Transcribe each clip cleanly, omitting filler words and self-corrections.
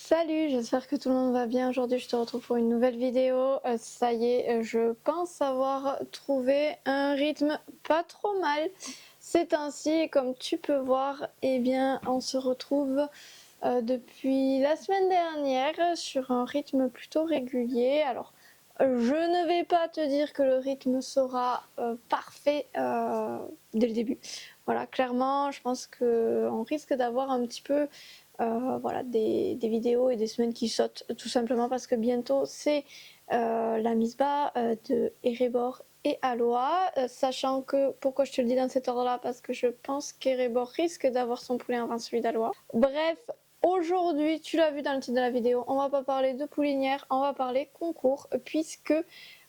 Salut, j'espère que tout le monde va bien. Aujourd'hui, je te retrouve pour une nouvelle vidéo. Ça y est, je pense avoir trouvé un rythme pas trop mal. C'est ainsi, comme tu peux voir, eh bien, on se retrouve depuis la semaine dernière sur un rythme plutôt régulier. Alors, je ne vais pas te dire que le rythme sera parfait dès le début. Voilà, clairement, je pense qu'on risque d'avoir un petit peu voilà, des vidéos et des semaines qui sautent, tout simplement parce que bientôt c'est la mise bas de Erebor et Aloha, sachant que, pourquoi je te le dis dans cet ordre là, parce que je pense qu'Erebor risque d'avoir son poulet avant celui d'Aloha. Bref, aujourd'hui, tu l'as vu dans le titre de la vidéo, on va pas parler de poulinière, on va parler concours, puisque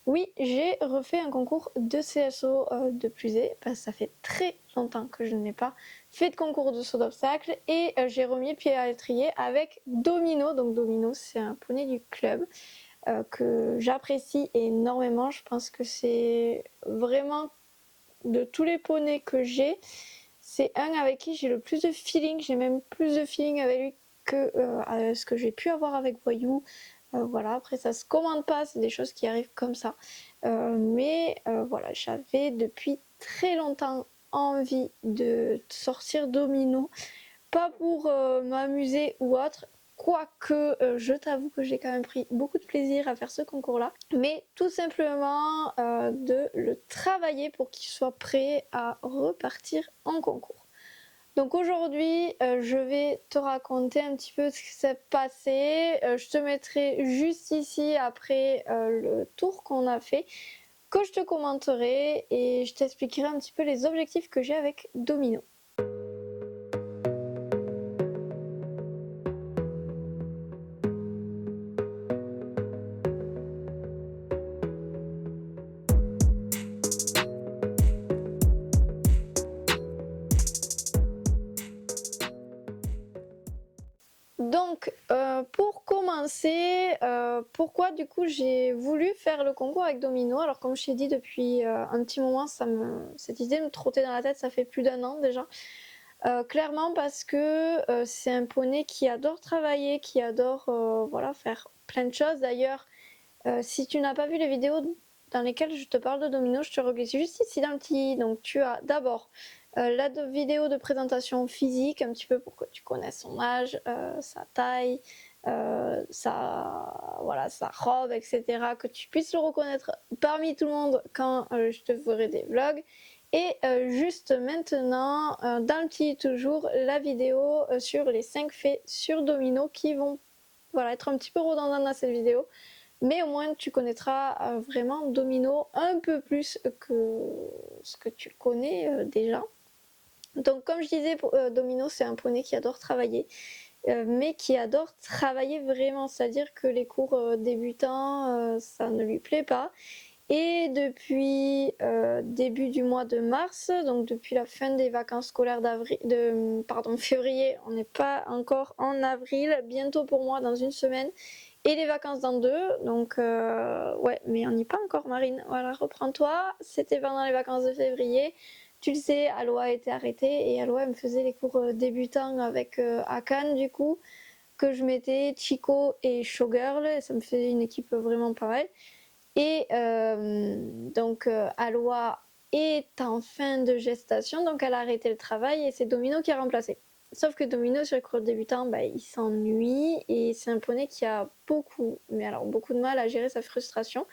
oui, j'ai refait un concours de CSO de Plusé, parce que ça fait très longtemps que je n'ai pas fait de concours de saut d'obstacle, et j'ai remis le pied à l'étrier avec Domino. Donc Domino, c'est un poney du club que j'apprécie énormément. Je pense que c'est vraiment, de tous les poneys que j'ai, c'est un avec qui j'ai le plus de feeling. J'ai même plus de feeling avec lui que ce que j'ai pu avoir avec Voyou. Voilà, après ça se commande pas, c'est des choses qui arrivent comme ça. Mais voilà, j'avais depuis très longtemps envie de sortir Domino. Pas pour m'amuser ou autre, quoique je t'avoue que j'ai quand même pris beaucoup de plaisir à faire ce concours-là, mais tout simplement de le travailler pour qu'il soit prêt à repartir en concours. Donc aujourd'hui, je vais te raconter un petit peu ce qui s'est passé. Je te mettrai juste ici après le tour qu'on a fait, que je te commenterai et je t'expliquerai un petit peu les objectifs que j'ai avec Domino. Donc, pour commencer, pourquoi du coup j'ai voulu faire le concours avec Domino? Alors comme je t'ai dit depuis un petit moment, cette idée me trottait dans la tête, ça fait plus d'un an déjà. Clairement parce que c'est un poney qui adore travailler, qui adore voilà, faire plein de choses. D'ailleurs, si tu n'as pas vu les vidéos dans lesquelles je te parle de Domino, je te reglisse juste ici dans le petit. Donc tu as d'abord la vidéo de présentation physique, un petit peu pour que tu connaisses son âge, sa taille, voilà, sa robe, etc. Que tu puisses le reconnaître parmi tout le monde quand je te ferai des vlogs. Et juste maintenant, dans le petit toujours, la vidéo sur les 5 faits sur Domino qui vont voilà, être un petit peu redondantes dans cette vidéo. Mais au moins tu connaîtras vraiment Domino un peu plus que ce que tu connais déjà. Donc comme je disais, Domino c'est un poney qui adore travailler, mais qui adore travailler vraiment, c'est-à-dire que les cours débutants, ça ne lui plaît pas. Et depuis début du mois de mars, donc depuis la fin des vacances scolaires février, on n'est pas encore en avril, bientôt pour moi dans une semaine, et les vacances dans 2, donc ouais, mais on n'y est pas encore Marine, voilà, reprends-toi, c'était pendant les vacances de février, tu le sais, Aloha a été arrêtée, et Aloha me faisait les cours débutants avec Akan du coup, que je mettais Chico et Showgirl, et ça me faisait une équipe vraiment pas mal. Et donc Aloha est en fin de gestation, donc elle a arrêté le travail et c'est Domino qui a remplacé. Sauf que Domino sur les cours débutants, bah, il s'ennuie et c'est un poney qui a beaucoup, mais alors beaucoup de mal à gérer sa frustration.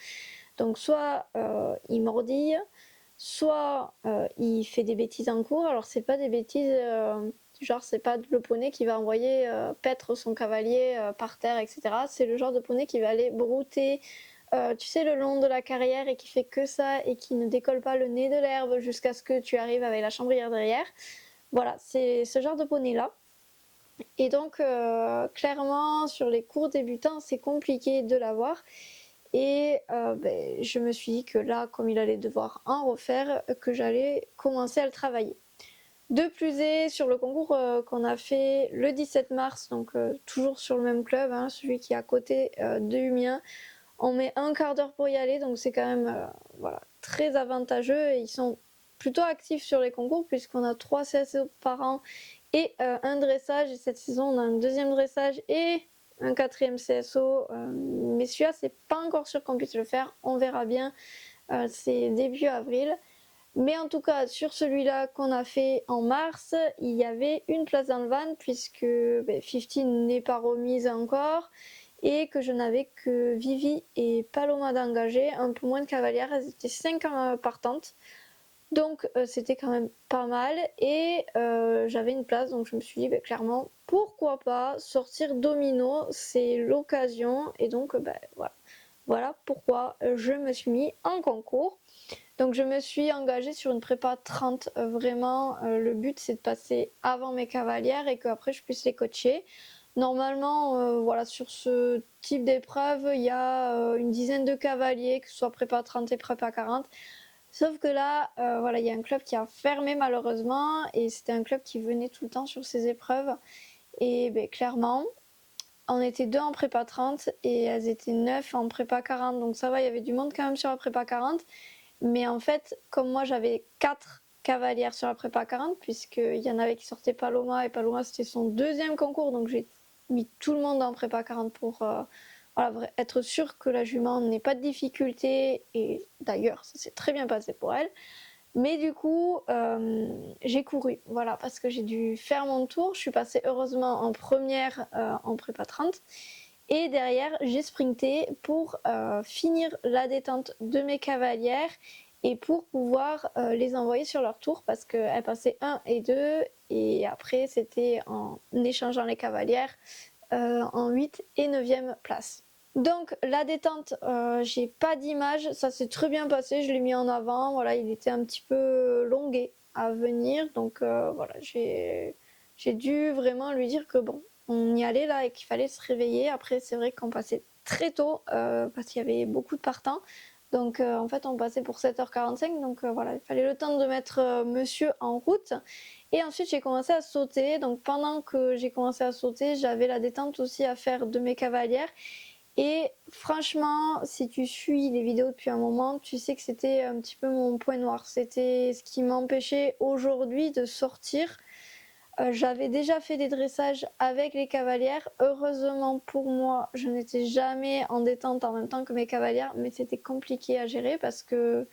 Donc soit il mordille, soit il fait des bêtises en cours. Alors c'est pas des bêtises, genre c'est pas le poney qui va envoyer paître son cavalier par terre, etc. C'est le genre de poney qui va aller brouter, tu sais, le long de la carrière et qui fait que ça et qui ne décolle pas le nez de l'herbe jusqu'à ce que tu arrives avec la chambrière derrière. Voilà, c'est ce genre de poney là. Et donc clairement sur les cours débutants c'est compliqué de l'avoir. Et je me suis dit que là, comme il allait devoir en refaire, que j'allais commencer à le travailler. De plus est, sur le concours qu'on a fait le 17 mars, donc toujours sur le même club, hein, celui qui est à côté du mien, on met un quart d'heure pour y aller, donc c'est quand même voilà, très avantageux. Et ils sont plutôt actifs sur les concours puisqu'on a 3 CSO par an et un dressage. Et cette saison, on a un deuxième dressage et un 4e CSO, mais celui-là c'est pas encore sûr qu'on puisse le faire, on verra bien, c'est début avril. Mais en tout cas, sur celui-là qu'on a fait en mars, il y avait une place dans le van puisque 50 n'est pas remise encore et que je n'avais que Vivi et Paloma d'engagées, un peu moins de cavalières, elles étaient 5 partantes. Donc c'était quand même pas mal et j'avais une place, donc je me suis dit clairement pourquoi pas sortir Domino, c'est l'occasion et donc voilà pourquoi je me suis mis en concours. Donc je me suis engagée sur une prépa 30, vraiment le but c'est de passer avant mes cavalières et qu'après je puisse les coacher. Normalement voilà, sur ce type d'épreuve il y a une dizaine de cavaliers, que ce soit prépa 30 et prépa 40. Sauf que là voilà, il y a un club qui a fermé malheureusement et c'était un club qui venait tout le temps sur ces épreuves et clairement on était 2 en prépa 30 et elles étaient 9 en prépa 40, donc ça va, il y avait du monde quand même sur la prépa 40. Mais en fait, comme moi j'avais 4 cavalières sur la prépa 40, puisqu'il y en avait qui sortaient Paloma, et Paloma c'était son 2e concours, donc j'ai mis tout le monde en prépa 40 pour voilà, être sûr que la jument n'ait pas de difficulté, et d'ailleurs ça s'est très bien passé pour elle. Mais du coup, j'ai couru, voilà, parce que j'ai dû faire mon tour, je suis passée heureusement en première en prépa 30. Et derrière, j'ai sprinté pour finir la détente de mes cavalières et pour pouvoir les envoyer sur leur tour parce qu'elles passaient 1 et 2 et après c'était en échangeant les cavalières en 8 et 9e place. Donc la détente, j'ai pas d'image, ça s'est très bien passé, je l'ai mis en avant, voilà, il était un petit peu longué à venir, donc voilà, j'ai dû vraiment lui dire que bon, on y allait là et qu'il fallait se réveiller. Après c'est vrai qu'on passait très tôt parce qu'il y avait beaucoup de partants, donc en fait on passait pour 7h45, donc voilà, il fallait le temps de mettre monsieur en route. Et ensuite j'ai commencé à sauter, donc pendant que j'ai commencé à sauter, j'avais la détente aussi à faire de mes cavalières. Et franchement, si tu suis les vidéos depuis un moment, tu sais que c'était un petit peu mon point noir. C'était ce qui m'empêchait aujourd'hui de sortir. J'avais déjà fait des dressages avec les cavalières. Heureusement pour moi, je n'étais jamais en détente en même temps que mes cavalières, mais c'était compliqué à gérer parce que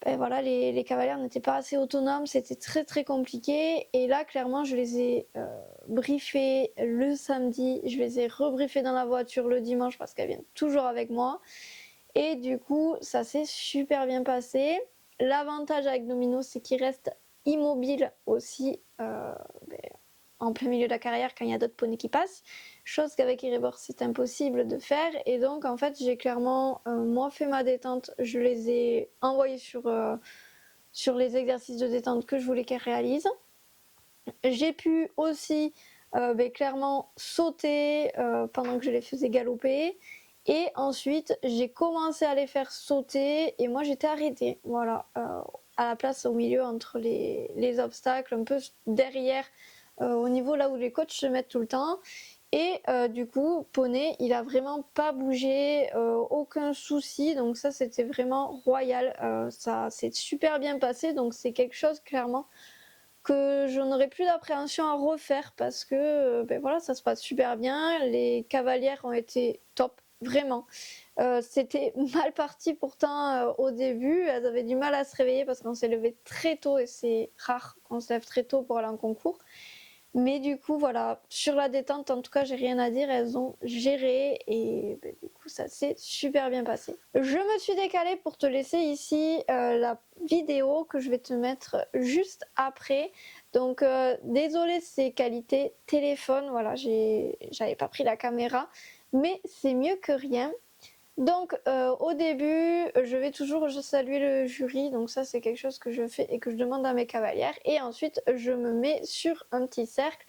voilà, les cavalières n'étaient pas assez autonomes, c'était très très compliqué. Et là, clairement, je les ai briefées le samedi, je les ai rebriefées dans la voiture le dimanche parce qu'elles viennent toujours avec moi. Et du coup, ça s'est super bien passé. L'avantage avec Domino, c'est qu'il reste immobile aussi en plein milieu de la carrière quand il y a d'autres poneys qui passent, chose qu'avec Erebor c'est impossible de faire. Et donc en fait j'ai clairement moi fait ma détente, je les ai envoyés sur les exercices de détente que je voulais qu'elles réalisent. J'ai pu aussi clairement sauter pendant que je les faisais galoper. Et ensuite, j'ai commencé à les faire sauter et moi j'étais arrêtée, voilà, à la place au milieu entre les obstacles, un peu derrière, au niveau là où les coachs se mettent tout le temps. Et du coup, Poney, il a vraiment pas bougé, aucun souci, donc ça c'était vraiment royal, ça s'est super bien passé, donc c'est quelque chose clairement que je n'aurai plus d'appréhension à refaire parce que voilà, ça se passe super bien, les cavalières ont été top, vraiment. C'était mal parti pourtant au début, elles avaient du mal à se réveiller parce qu'on s'est levé très tôt et c'est rare qu'on se lève très tôt pour aller en concours. Mais du coup, voilà, sur la détente, en tout cas, j'ai rien à dire, elles ont géré et du coup, ça s'est super bien passé. Je me suis décalée pour te laisser ici la vidéo que je vais te mettre juste après. Donc, désolée, c'est qualité téléphone, voilà, j'avais pas pris la caméra, mais c'est mieux que rien. Donc au début, je vais toujours saluer le jury, donc ça c'est quelque chose que je fais et que je demande à mes cavalières. Et ensuite, je me mets sur un petit cercle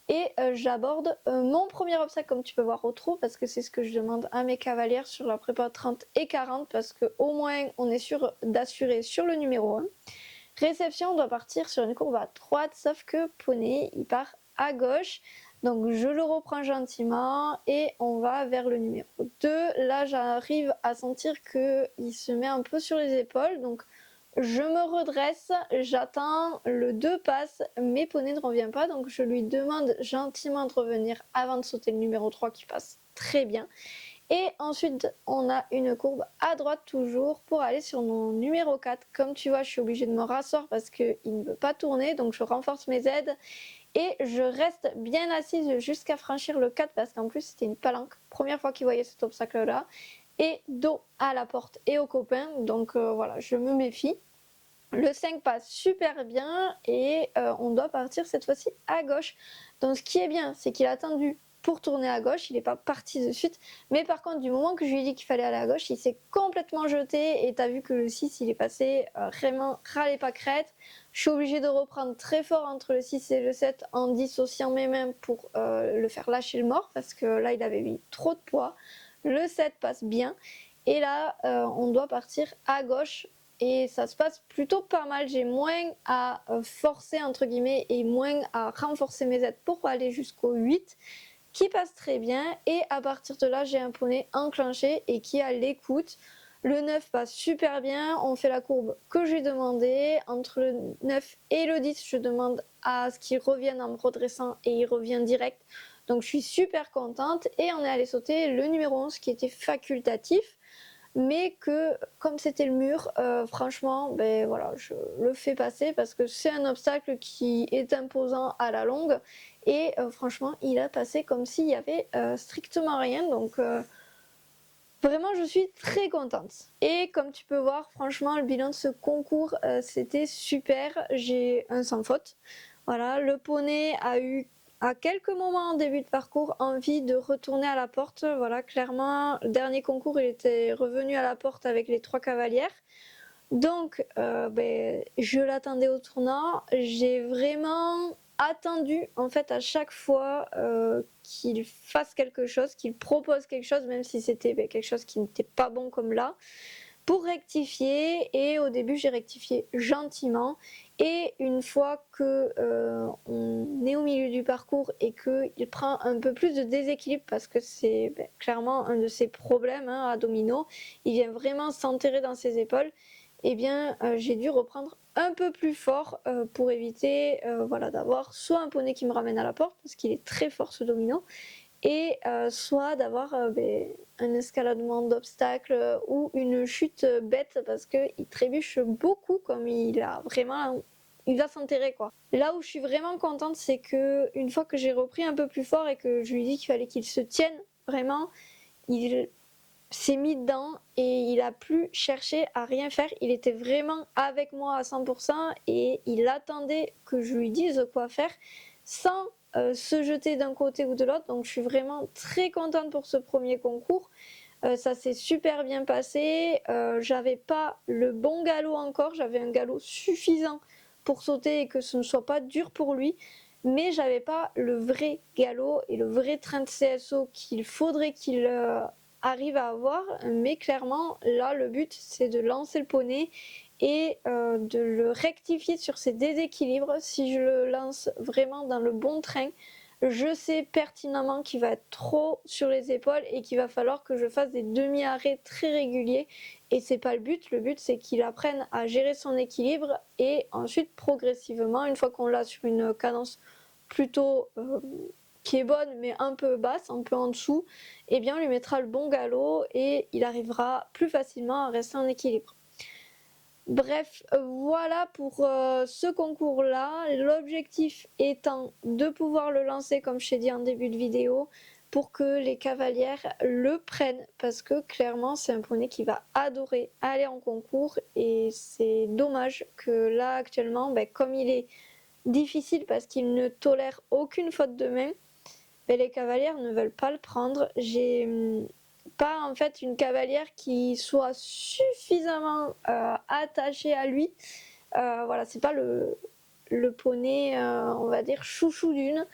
et j'aborde mon premier obstacle comme tu peux voir au trot, parce que c'est ce que je demande à mes cavalières sur la prépa 30 et 40, parce qu'au moins on est sûr d'assurer sur le numéro 1. Réception, on doit partir sur une courbe à droite, sauf que Poney, il part à gauche. Donc je le reprends gentiment et on va vers le numéro 2. Là j'arrive à sentir qu'il se met un peu sur les épaules. Donc Je me redresse, j'attends, le 2 passe, mais poney ne revient pas, donc je lui demande gentiment de revenir avant de sauter le numéro 3 qui passe très bien. Et ensuite, on a une courbe à droite toujours pour aller sur mon numéro 4. Comme tu vois, je suis obligée de me rasseoir parce qu'il ne veut pas tourner, donc je renforce mes aides. Et je reste bien assise jusqu'à franchir le 4 parce qu'en plus, c'était une palanque. Première fois qu'il voyait cet obstacle-là. Et dos à la porte et aux copains, donc voilà, je me méfie. Le 5 passe super bien et on doit partir cette fois-ci à gauche. Donc ce qui est bien, c'est qu'il a attendu pour tourner à gauche, il n'est pas parti de suite. Mais par contre, du moment que je lui ai dit qu'il fallait aller à gauche, il s'est complètement jeté et tu as vu que le 6, il est passé vraiment râlez pas crête. Je suis obligée de reprendre très fort entre le 6 et le 7 en dissociant mes mains pour le faire lâcher le mort parce que là, il avait mis trop de poids. Le 7 passe bien et là, on doit partir à gauche. Et ça se passe plutôt pas mal, j'ai moins à forcer entre guillemets et moins à renforcer mes aides pour aller jusqu'au 8 qui passe très bien et à partir de là j'ai un poney enclenché et qui a l'écoute. Le 9 passe super bien, on fait la courbe que j'ai demandé, entre le 9 et le 10 je demande à ce qu'il revienne en me redressant et il revient direct, donc je suis super contente et on est allé sauter le numéro 11 qui était facultatif. Mais que comme c'était le mur, franchement, ben voilà, je le fais passer parce que c'est un obstacle qui est imposant à la longue et franchement, il a passé comme s'il y avait strictement rien, donc vraiment, je suis très contente. Et comme tu peux voir, franchement, le bilan de ce concours, c'était super. J'ai un sans faute. Voilà, le poney a eu à quelques moments en début de parcours envie de retourner à la porte. Voilà, clairement, le dernier concours, il était revenu à la porte avec les 3 cavalières. Donc, je l'attendais au tournant. J'ai vraiment attendu, en fait, à chaque fois qu'il fasse quelque chose, qu'il propose quelque chose, même si c'était quelque chose qui n'était pas bon comme là, pour rectifier. Et au début, j'ai rectifié gentiment. Et une fois que on est au milieu du parcours et qu'il prend un peu plus de déséquilibre, parce que c'est clairement un de ses problèmes à Domino, il vient vraiment s'enterrer dans ses épaules, eh bien j'ai dû reprendre un peu plus fort pour éviter voilà, d'avoir soit un poney qui me ramène à la porte, parce qu'il est très fort ce Domino, et soit d'avoir un escaladement d'obstacles ou une chute bête parce qu'il trébuche beaucoup, comme il a vraiment, il va s'enterrer quoi. Là où je suis vraiment contente, c'est que une fois que j'ai repris un peu plus fort et que je lui ai dit qu'il fallait qu'il se tienne vraiment, il s'est mis dedans et il a plus cherché à rien faire. Il était vraiment avec moi à 100% et il attendait que je lui dise quoi faire sans se jeter d'un côté ou de l'autre. Donc je suis vraiment très contente pour ce premier concours. Ça s'est super bien passé. J'avais pas le bon galop encore, j'avais un galop suffisant pour sauter et que ce ne soit pas dur pour lui, mais j'avais pas le vrai galop et le vrai train de CSO qu'il faudrait qu'il arrive à avoir. Mais clairement là le but c'est de lancer le poney et de le rectifier sur ses déséquilibres. Si je le lance vraiment dans le bon train, je sais pertinemment qu'il va être trop sur les épaules et qu'il va falloir que je fasse des demi-arrêts très réguliers, et c'est pas le but. Le but c'est qu'il apprenne à gérer son équilibre et ensuite progressivement, une fois qu'on l'a sur une cadence plutôt qui est bonne mais un peu basse, un peu en dessous, eh bien on lui mettra le bon galop et il arrivera plus facilement à rester en équilibre. Bref, voilà pour ce concours-là. L'objectif étant de pouvoir le lancer, comme je t'ai dit en début de vidéo, pour que les cavalières le prennent, parce que clairement c'est un poney qui va adorer aller en concours et c'est dommage que là actuellement, comme il est difficile parce qu'il ne tolère aucune faute de main, les cavalières ne veulent pas le prendre. J'ai pas en fait une cavalière qui soit suffisamment attachée à lui. Voilà, c'est pas le poney, on va dire, chouchou d'une.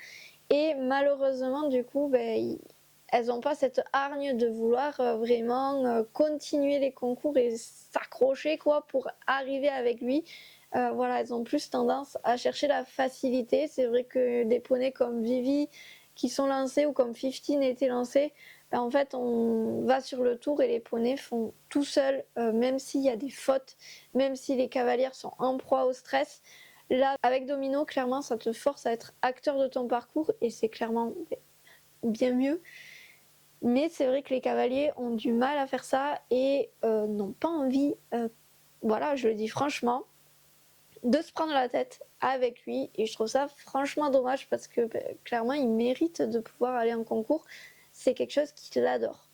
Et malheureusement, du coup, elles n'ont pas cette hargne de vouloir vraiment continuer les concours et s'accrocher quoi pour arriver avec lui. Voilà, elles ont plus tendance à chercher la facilité. C'est vrai que des poneys comme Vivi qui sont lancés ou comme 15 étaient lancés, En fait, on va sur le tour et les poneys font tout seuls, même s'il y a des fautes, même si les cavalières sont en proie au stress. Là, avec Domino, clairement, ça te force à être acteur de ton parcours et c'est clairement bien mieux. Mais c'est vrai que les cavaliers ont du mal à faire ça et n'ont pas envie, voilà, je le dis franchement, de se prendre la tête avec lui. Et je trouve ça franchement dommage parce que clairement, il mérite de pouvoir aller en concours. C'est quelque chose qu'il adore.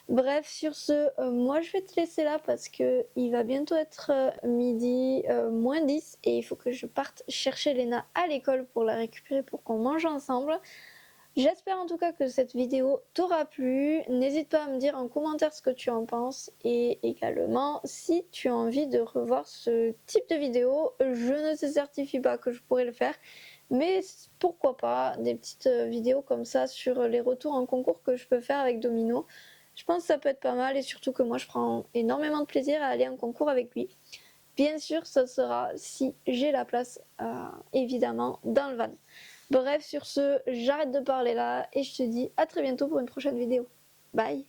Bref, sur ce, moi je vais te laisser là parce que il va bientôt être midi moins 10 et il faut que je parte chercher Léna à l'école pour la récupérer pour qu'on mange ensemble. J'espère en tout cas que cette vidéo t'aura plu. N'hésite pas à me dire en commentaire ce que tu en penses et également si tu as envie de revoir ce type de vidéo. Je ne te certifie pas que je pourrais le faire, mais pourquoi pas des petites vidéos comme ça sur les retours en concours que je peux faire avec Domino. Je pense que ça peut être pas mal et surtout que moi je prends énormément de plaisir à aller en concours avec lui. Bien sûr, ce sera si j'ai la place, évidemment, dans le van. Bref, sur ce, j'arrête de parler là et je te dis à très bientôt pour une prochaine vidéo. Bye!